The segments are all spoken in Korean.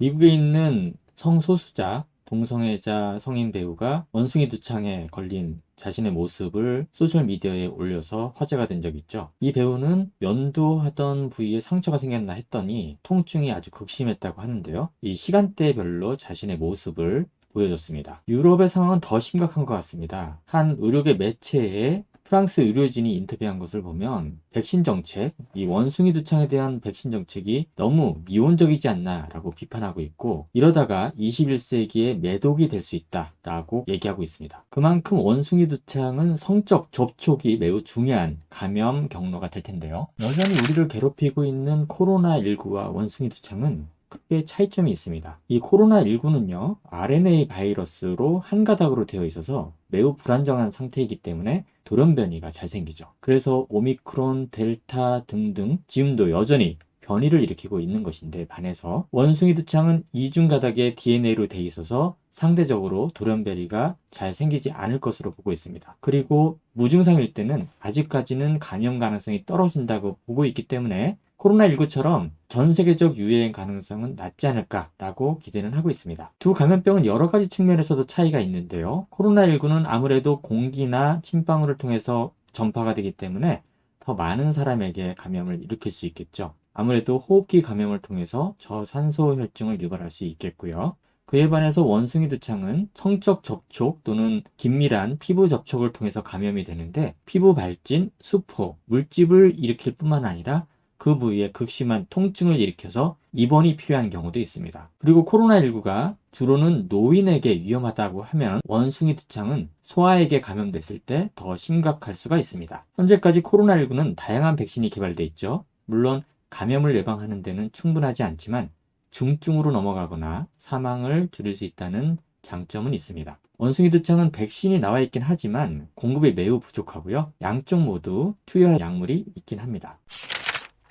미국에 있는 성소수자, 동성애자 성인 배우가 원숭이 두창에 걸린 자신의 모습을 소셜미디어에 올려서 화제가 된 적이 있죠. 이 배우는 면도하던 부위에 상처가 생겼나 했더니 통증이 아주 극심했다고 하는데요. 이 시간대별로 자신의 모습을 보여줬습니다. 유럽의 상황은 더 심각한 것 같습니다. 한 의료계 매체에 프랑스 의료진이 인터뷰한 것을 보면 백신 정책, 이 원숭이 두창에 대한 백신 정책이 너무 미온적이지 않나라고 비판하고 있고, 이러다가 21세기의 매독이 될 수 있다라고 얘기하고 있습니다. 그만큼 원숭이 두창은 성적 접촉이 매우 중요한 감염 경로가 될 텐데요. 여전히 우리를 괴롭히고 있는 코로나19와 원숭이 두창은 크게 차이점이 있습니다. 이 코로나19는요, RNA 바이러스로 한 가닥으로 되어 있어서 매우 불안정한 상태이기 때문에 돌연변이가 잘 생기죠. 그래서 오미크론, 델타 등등 지금도 여전히 변이를 일으키고 있는 것인데, 반해서 원숭이 두창은 이중 가닥의 DNA로 되어 있어서 상대적으로 돌연변이가 잘 생기지 않을 것으로 보고 있습니다. 그리고 무증상일 때는 아직까지는 감염 가능성이 떨어진다고 보고 있기 때문에 코로나19처럼 전 세계적 유행 가능성은 낮지 않을까라고 기대는 하고 있습니다. 두 감염병은 여러 가지 측면에서도 차이가 있는데요. 코로나19는 아무래도 공기나 침방울을 통해서 전파가 되기 때문에 더 많은 사람에게 감염을 일으킬 수 있겠죠. 아무래도 호흡기 감염을 통해서 저산소 혈증을 유발할 수 있겠고요. 그에 반해서 원숭이 두창은 성적 접촉 또는 긴밀한 피부 접촉을 통해서 감염이 되는데, 피부 발진, 수포, 물집을 일으킬 뿐만 아니라 그 부위에 극심한 통증을 일으켜서 입원이 필요한 경우도 있습니다. 그리고 코로나19가 주로는 노인에게 위험하다고 하면 원숭이 두창은 소아에게 감염됐을 때 더 심각할 수가 있습니다. 현재까지 코로나19는 다양한 백신이 개발돼 있죠. 물론 감염을 예방하는 데는 충분하지 않지만 중증으로 넘어가거나 사망을 줄일 수 있다는 장점은 있습니다. 원숭이 두창은 백신이 나와 있긴 하지만 공급이 매우 부족하고요. 양쪽 모두 투여할 약물이 있긴 합니다.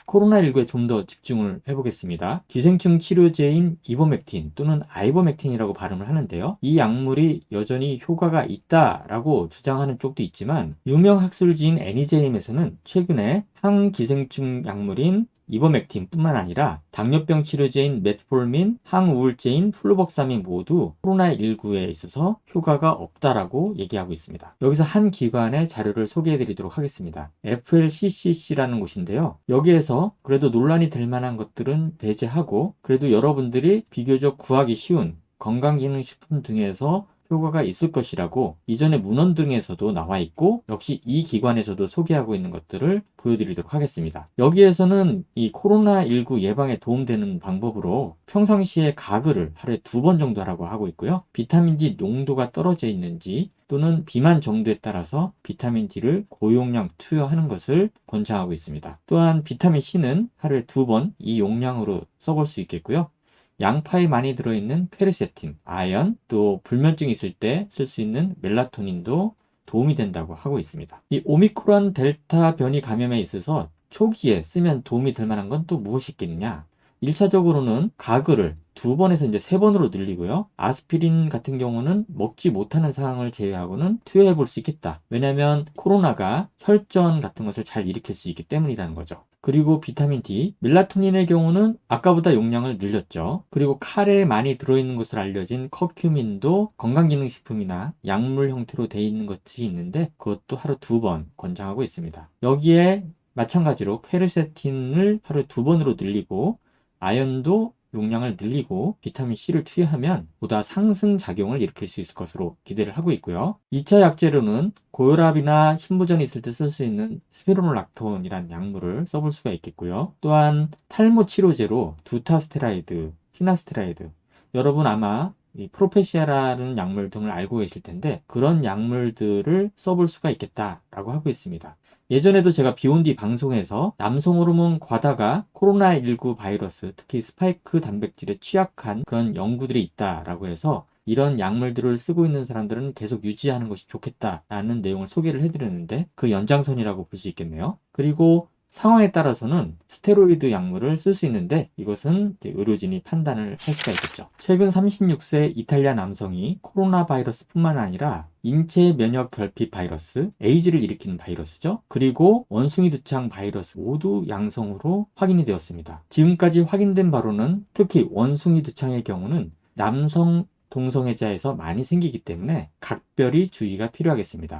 코로나19에 좀 더 집중을 해보겠습니다. 기생충 치료제인 이버맥틴 또는 아이버맥틴이라고 발음을 하는데요. 이 약물이 여전히 효과가 있다라고 주장하는 쪽도 있지만, 유명 학술지인 애니제임에서는 최근에 항기생충 약물인 이버맥틴 뿐만 아니라 당뇨병 치료제인 메트폴민, 항우울제인 플로벅사민 모두 코로나19에 있어서 효과가 없다라고 얘기하고 있습니다. 여기서 한 기관의 자료를 소개해 드리도록 하겠습니다. FLCCC라는 곳인데요. 여기에서 그래도 논란이 될 만한 것들은 배제하고, 그래도 여러분들이 비교적 구하기 쉬운 건강기능식품 등에서 효과가 있을 것이라고 이전에 문헌 등에서도 나와 있고, 역시 이 기관에서도 소개하고 있는 것들을 보여드리도록 하겠습니다. 여기에서는 이 코로나19 예방에 도움되는 방법으로 평상시에 가글을 하루에 2번 정도 하라고 하고 있고요. 비타민D 농도가 떨어져 있는지 또는 비만 정도에 따라서 비타민D를 고용량 투여하는 것을 권장하고 있습니다. 또한 비타민C는 하루에 2번 이 용량으로 써볼 수 있겠고요. 양파에 많이 들어있는 퀘르세틴, 아연, 또 불면증이 있을 때 쓸 수 있는 멜라토닌도 도움이 된다고 하고 있습니다. 이 오미크론 델타 변이 감염에 있어서 초기에 쓰면 도움이 될 만한 건 또 무엇이 있겠느냐? 1차적으로는 가글을 2번에서 이제 3번으로 늘리고요. 아스피린 같은 경우는 먹지 못하는 상황을 제외하고는 투여해 볼 수 있겠다. 왜냐하면 코로나가 혈전 같은 것을 잘 일으킬 수 있기 때문이라는 거죠. 그리고 비타민 D, 멜라토닌의 경우는 아까보다 용량을 늘렸죠. 그리고 카레에 많이 들어있는 것으로 알려진 커큐민도 건강기능식품이나 약물 형태로 되어 있는 것이 있는데, 그것도 하루 2번 권장하고 있습니다. 여기에 마찬가지로 퀘르세틴을 하루에 2번으로 늘리고, 아연도 용량을 늘리고 비타민C를 투여하면 보다 상승 작용을 일으킬 수 있을 것으로 기대를 하고 있고요. 2차 약재로는 고혈압이나 신부전이 있을 때 쓸 수 있는 스피로놀락톤이라는 약물을 써볼 수가 있겠고요. 또한 탈모 치료제로 두타스테라이드, 피나스테라이드, 여러분 아마 이 프로페시아라는 약물 등을 알고 계실 텐데, 그런 약물들을 써볼 수가 있겠다라고 하고 있습니다. 예전에도 제가 비욘디 방송에서 남성 호르몬 과다가 코로나19 바이러스, 특히 스파이크 단백질에 취약한 그런 연구들이 있다라고 해서 이런 약물들을 쓰고 있는 사람들은 계속 유지하는 것이 좋겠다라는 내용을 소개를 해드렸는데, 그 연장선이라고 볼 수 있겠네요. 그리고 상황에 따라서는 스테로이드 약물을 쓸 수 있는데 이것은 이제 의료진이 판단을 할 수가 있겠죠. 최근 36세 이탈리아 남성이 코로나 바이러스뿐만 아니라 인체 면역 결핍 바이러스, 에이즈를 일으키는 바이러스죠. 그리고 원숭이 두창 바이러스 모두 양성으로 확인이 되었습니다. 지금까지 확인된 바로는 특히 원숭이 두창의 경우는 남성 동성애자에서 많이 생기기 때문에 각별히 주의가 필요하겠습니다.